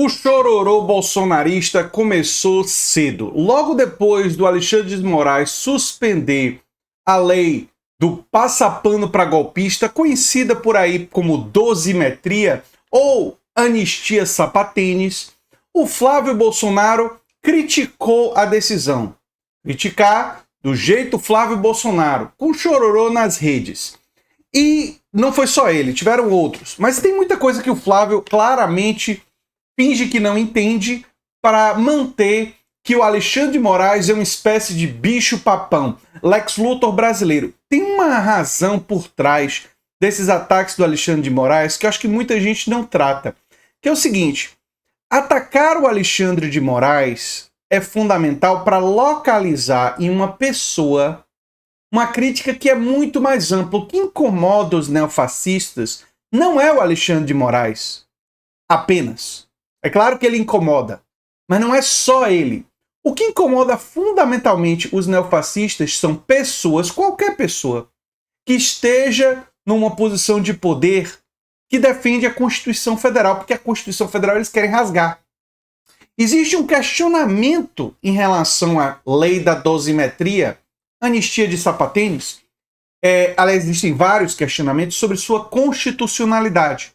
O chororô bolsonarista começou cedo. Logo depois do Alexandre de Moraes suspender a lei do passapano para golpista, conhecida por aí como dosimetria ou anistia sapatênis, o Flávio Bolsonaro criticou a decisão. Criticar do jeito Flávio Bolsonaro, com chororô nas redes. E não foi só ele, tiveram outros. Mas tem muita coisa que o Flávio claramente finge que não entende para manter que o Alexandre de Moraes é uma espécie de bicho-papão, Lex Luthor brasileiro. Tem uma razão por trás desses ataques do Alexandre de Moraes que eu acho que muita gente não trata, que é o seguinte: atacar o Alexandre de Moraes é fundamental para localizar em uma pessoa uma crítica que é muito mais ampla. O que incomoda os neofascistas não é o Alexandre de Moraes apenas. É claro que ele incomoda, mas não é só ele. O que incomoda fundamentalmente os neofascistas são pessoas, qualquer pessoa, que esteja numa posição de poder que defende a Constituição Federal, porque a Constituição Federal eles querem rasgar. Existe um questionamento em relação à lei da dosimetria, anistia de sapatênis. Aliás, existem vários questionamentos sobre sua constitucionalidade.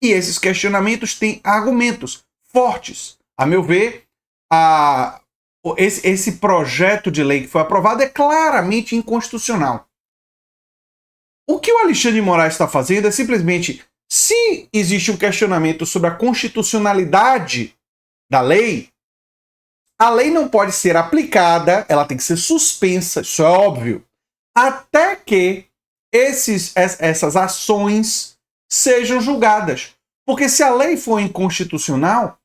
E esses questionamentos têm argumentos fortes. A meu ver, esse projeto de lei que foi aprovado é claramente inconstitucional. O que o Alexandre de Moraes está fazendo é simplesmente, se existe um questionamento sobre a constitucionalidade da lei, a lei não pode ser aplicada, ela tem que ser suspensa, isso é óbvio, até que essas ações sejam julgadas. Porque se a lei for inconstitucional,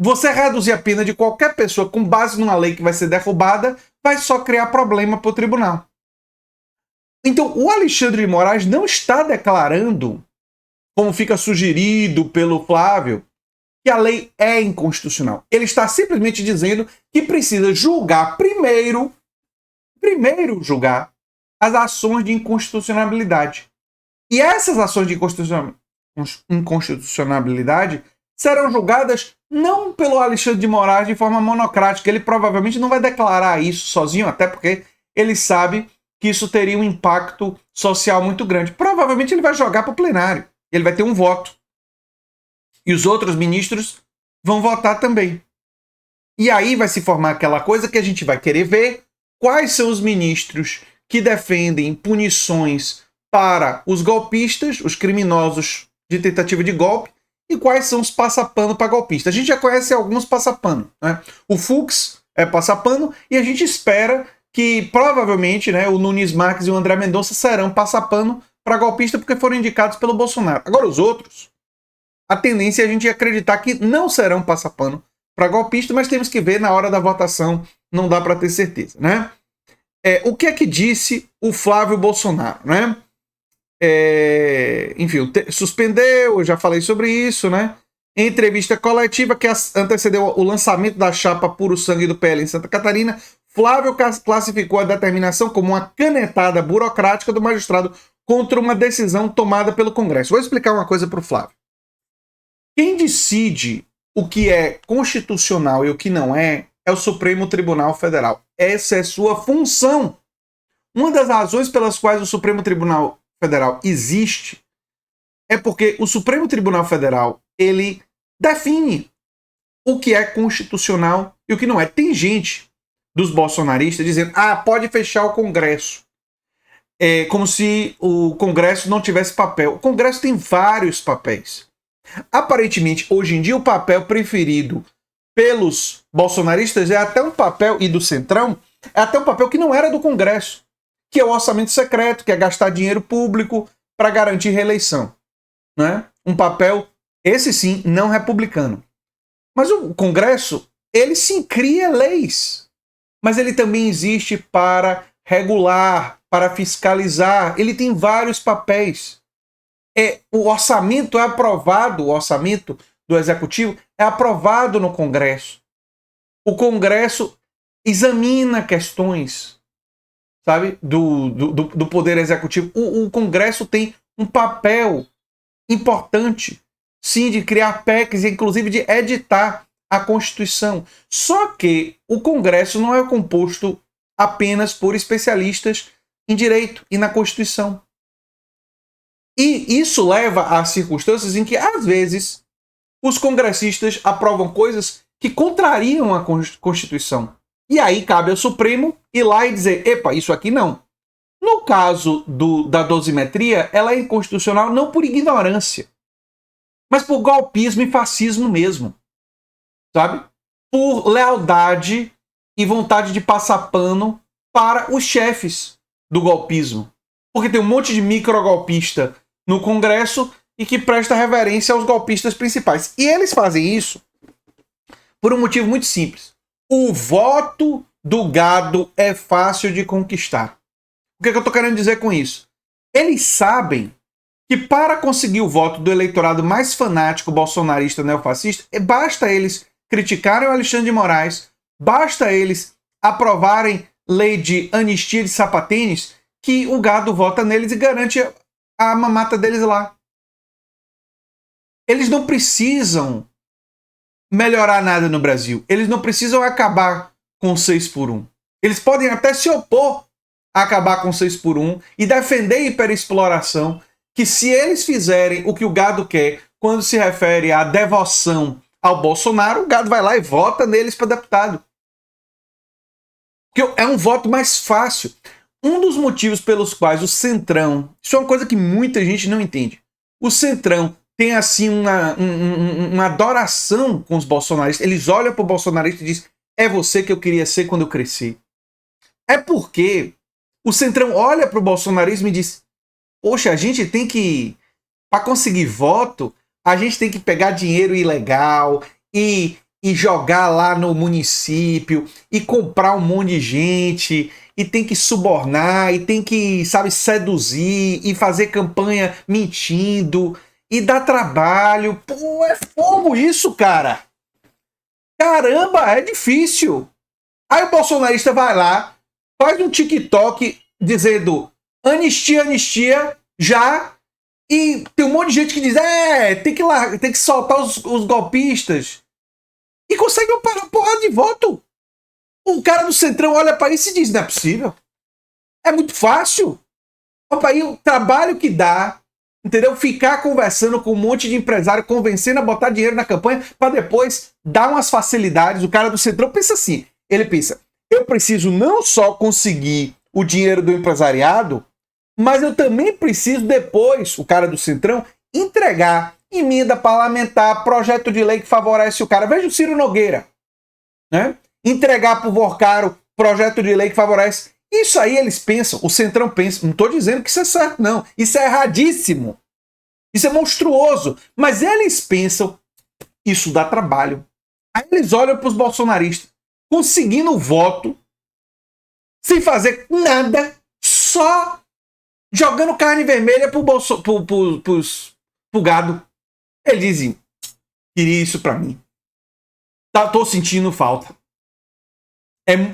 você reduzir a pena de qualquer pessoa com base numa lei que vai ser derrubada, vai só criar problema para o tribunal. Então, o Alexandre de Moraes não está declarando, como fica sugerido pelo Flávio, que a lei é inconstitucional. Ele está simplesmente dizendo que precisa julgar primeiro julgar as ações de inconstitucionalidade. E essas ações de inconstitucionalidade serão julgadas não pelo Alexandre de Moraes de forma monocrática. Ele provavelmente não vai declarar isso sozinho, até porque ele sabe que isso teria um impacto social muito grande. Provavelmente ele vai jogar para o plenário. Ele vai ter um voto. E os outros ministros vão votar também. E aí vai se formar aquela coisa que a gente vai querer ver quais são os ministros que defendem punições para os golpistas, os criminosos de tentativa de golpe, e quais são os passapano para golpistas. A gente já conhece alguns passapano, né? O Fux é passapano e a gente espera que provavelmente, né, o Nunes Marques e o André Mendonça serão passapano para golpista porque foram indicados pelo Bolsonaro. Agora os outros, a tendência é a gente acreditar que não serão passapano para golpista, mas temos que ver na hora da votação, não dá para ter certeza, né? O que é que disse o Flávio Bolsonaro, né? Enfim, suspendeu, eu já falei sobre isso, né? Em entrevista coletiva que antecedeu o lançamento da chapa Puro Sangue do PL em Santa Catarina, Flávio classificou a determinação como uma canetada burocrática do magistrado contra uma decisão tomada pelo Congresso. Vou explicar uma coisa para o Flávio. Quem decide o que é constitucional e o que não é o Supremo Tribunal Federal. Essa é sua função. Uma das razões pelas quais o Supremo Tribunal Federal existe é porque o Supremo Tribunal Federal, ele define o que é constitucional e o que não é. Tem gente dos bolsonaristas dizendo, pode fechar o Congresso. É como se o Congresso não tivesse papel. O Congresso tem vários papéis. Aparentemente, hoje em dia, o papel preferido pelos bolsonaristas é até um papel, e do Centrão, é até um papel que não era do Congresso, que é o orçamento secreto, que é gastar dinheiro público para garantir reeleição. Né? Um papel, esse sim, não republicano. Mas o Congresso, ele sim cria leis, mas ele também existe para regular, para fiscalizar, ele tem vários papéis. O orçamento é aprovado, o orçamento do Executivo é aprovado no Congresso. O Congresso examina questões, sabe, do Poder Executivo. O Congresso tem um papel importante sim, de criar PECs, inclusive de editar a Constituição. Só que o Congresso não é composto apenas por especialistas em direito e na Constituição. E isso leva a circunstâncias em que, às vezes, os congressistas aprovam coisas que contrariam a Constituição. E aí cabe ao Supremo ir lá e dizer, epa, isso aqui não. No caso da dosimetria, ela é inconstitucional não por ignorância, mas por golpismo e fascismo mesmo, sabe? Por lealdade e vontade de passar pano para os chefes do golpismo. Porque tem um monte de microgolpista no Congresso e que presta reverência aos golpistas principais. E eles fazem isso por um motivo muito simples. O voto do gado é fácil de conquistar. O que eu estou querendo dizer com isso? Eles sabem que para conseguir o voto do eleitorado mais fanático, bolsonarista, neofascista, basta eles criticarem o Alexandre de Moraes, basta eles aprovarem lei de anistia de sapatênis, que o gado vota neles e garante a mamata deles lá. Eles não precisam melhorar nada no Brasil. Eles não precisam acabar com 6 por 1. Eles podem até se opor a acabar com 6 por 1 e defender a hiperexploração, que se eles fizerem o que o gado quer, quando se refere à devoção ao Bolsonaro, o gado vai lá e vota neles para deputado. Porque é um voto mais fácil. Um dos motivos pelos quais o Centrão, isso é uma coisa que muita gente não entende, o Centrão tem assim uma adoração com os bolsonaristas. Eles olham para o bolsonarista e dizem, é você que eu queria ser quando eu cresci. É porque o Centrão olha para o bolsonarismo e diz, poxa, a gente tem que, para conseguir voto, a gente tem que pegar dinheiro ilegal e jogar lá no município e comprar um monte de gente e tem que subornar e tem que, sabe, seduzir e fazer campanha mentindo e dar trabalho. Pô, é fogo isso, cara. Caramba, é difícil. Aí o bolsonarista vai lá, faz um TikTok dizendo anistia, anistia, já. E tem um monte de gente que diz, tem que soltar os golpistas. E consegue uma porrada de voto. Um cara do Centrão olha para isso e diz, não é possível. É muito fácil. Olha aí o trabalho que dá, entendeu? Ficar conversando com um monte de empresário, convencendo a botar dinheiro na campanha, para depois dar umas facilidades. O cara do Centrão pensa assim, ele pensa, eu preciso não só conseguir o dinheiro do empresariado, mas eu também preciso depois, o cara do Centrão, entregar emenda parlamentar, projeto de lei que favorece o cara. Veja o Ciro Nogueira, né? Entregar para o Vorcaro projeto de lei que favorece. Isso aí eles pensam, o Centrão pensa, não estou dizendo que isso é certo, não. Isso é erradíssimo. Isso é monstruoso. Mas eles pensam, isso dá trabalho. Aí eles olham para os bolsonaristas, conseguindo voto, sem fazer nada, só jogando carne vermelha pro gado. Eles dizem, queria isso para mim. Tô sentindo falta.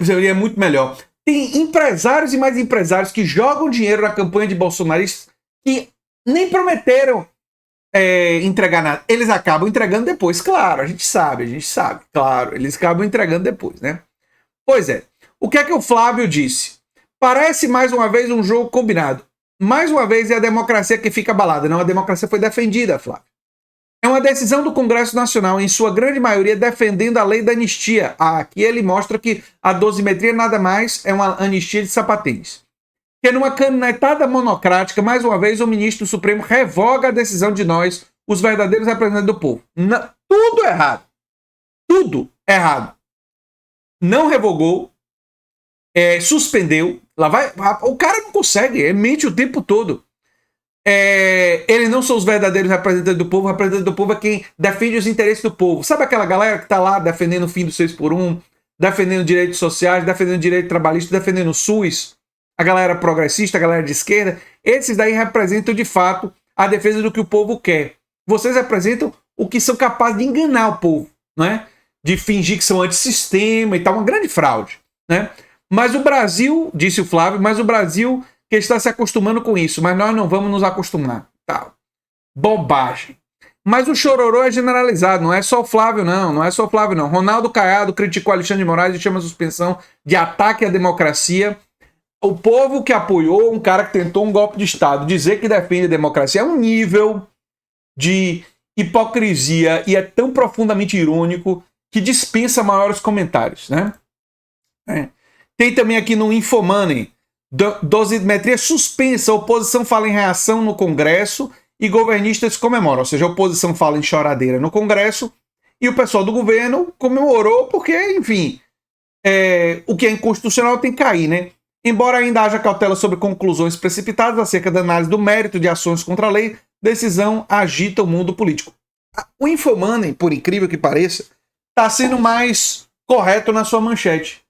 Seria muito melhor. Tem empresários e mais empresários que jogam dinheiro na campanha de bolsonaristas que nem prometeram entregar nada. Eles acabam entregando depois, claro, a gente sabe, claro, eles acabam entregando depois, né? Pois é. O que é que o Flávio disse? Parece mais uma vez um jogo combinado. Mais uma vez é a democracia que fica abalada. Não, a democracia foi defendida, Flávio. É uma decisão do Congresso Nacional, em sua grande maioria, defendendo a lei da anistia. Aqui ele mostra que a dosimetria nada mais é uma anistia de sapatênis. Que numa canetada monocrática, mais uma vez, o ministro do Supremo revoga a decisão de nós, os verdadeiros representantes do povo. Tudo errado. Tudo errado. Não revogou, suspendeu. Lá vai, o cara não consegue, ele mente o tempo todo. Eles não são os verdadeiros representantes do povo. O representante do povo é quem defende os interesses do povo. Sabe aquela galera que tá lá defendendo o fim do 6 por 1, defendendo direitos sociais, defendendo direito trabalhista, defendendo o SUS, a galera progressista, a galera de esquerda? Esses daí representam de fato a defesa do que o povo quer. Vocês representam o que são capazes de enganar o povo, né? De fingir que são antissistema e tal, uma grande fraude, né? Mas o Brasil, disse o Flávio, mas o Brasil que está se acostumando com isso, mas nós não vamos nos acostumar. Tal. Bobagem. Mas o chororô é generalizado, não é só o Flávio, não. Não é só o Flávio, não. Ronaldo Caiado criticou Alexandre de Moraes e chama a suspensão de ataque à democracia. O povo que apoiou um cara que tentou um golpe de Estado dizer que defende a democracia é um nível de hipocrisia e é tão profundamente irônico que dispensa maiores comentários, né? Tem também aqui no Infomoney, dosimetria suspensa, a oposição fala em reação no Congresso e governistas comemoram, ou seja, a oposição fala em choradeira no Congresso e o pessoal do governo comemorou porque, enfim, o que é inconstitucional tem que cair, né? Embora ainda haja cautela sobre conclusões precipitadas acerca da análise do mérito de ações contra a lei, decisão agita o mundo político. O Infomoney, por incrível que pareça, está sendo mais correto na sua manchete.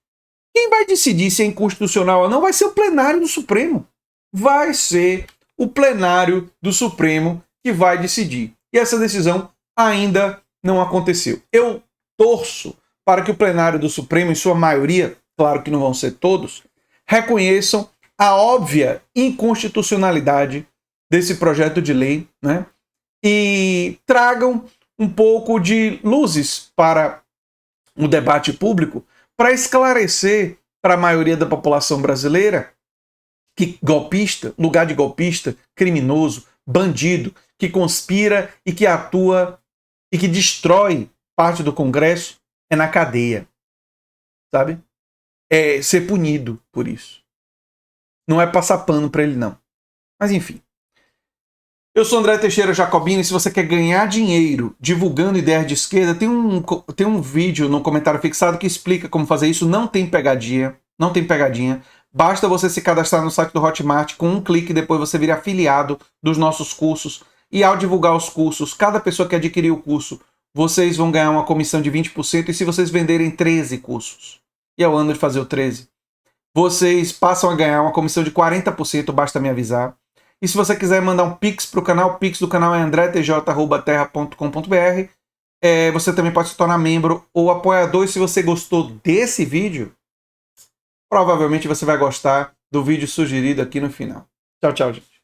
Quem vai decidir se é inconstitucional ou não vai ser o plenário do Supremo. Vai ser o plenário do Supremo que vai decidir. E essa decisão ainda não aconteceu. Eu torço para que o plenário do Supremo, em sua maioria, claro que não vão ser todos, reconheçam a óbvia inconstitucionalidade desse projeto de lei, né? E tragam um pouco de luzes para o debate público para esclarecer para a maioria da população brasileira que golpista, lugar de golpista, criminoso, bandido, que conspira e que atua e que destrói parte do Congresso é na cadeia, sabe? É ser punido por isso. Não é passar pano para ele, não. Mas enfim. Eu sou André Teixeira Jacobini. Se você quer ganhar dinheiro divulgando ideias de esquerda, tem um vídeo no comentário fixado que explica como fazer isso. Não tem pegadinha. Não tem pegadinha. Basta você se cadastrar no site do Hotmart com um clique, depois você vira afiliado dos nossos cursos. E ao divulgar os cursos, cada pessoa que adquirir o curso, vocês vão ganhar uma comissão de 20%. E se vocês venderem 13 cursos, e é o ano de fazer o 13, vocês passam a ganhar uma comissão de 40%, basta me avisar. E se você quiser mandar um Pix para o canal, o Pix do canal é andretj@terra.com.br. Você também pode se tornar membro ou apoiador. E se você gostou desse vídeo, provavelmente você vai gostar do vídeo sugerido aqui no final. Tchau, tchau, gente.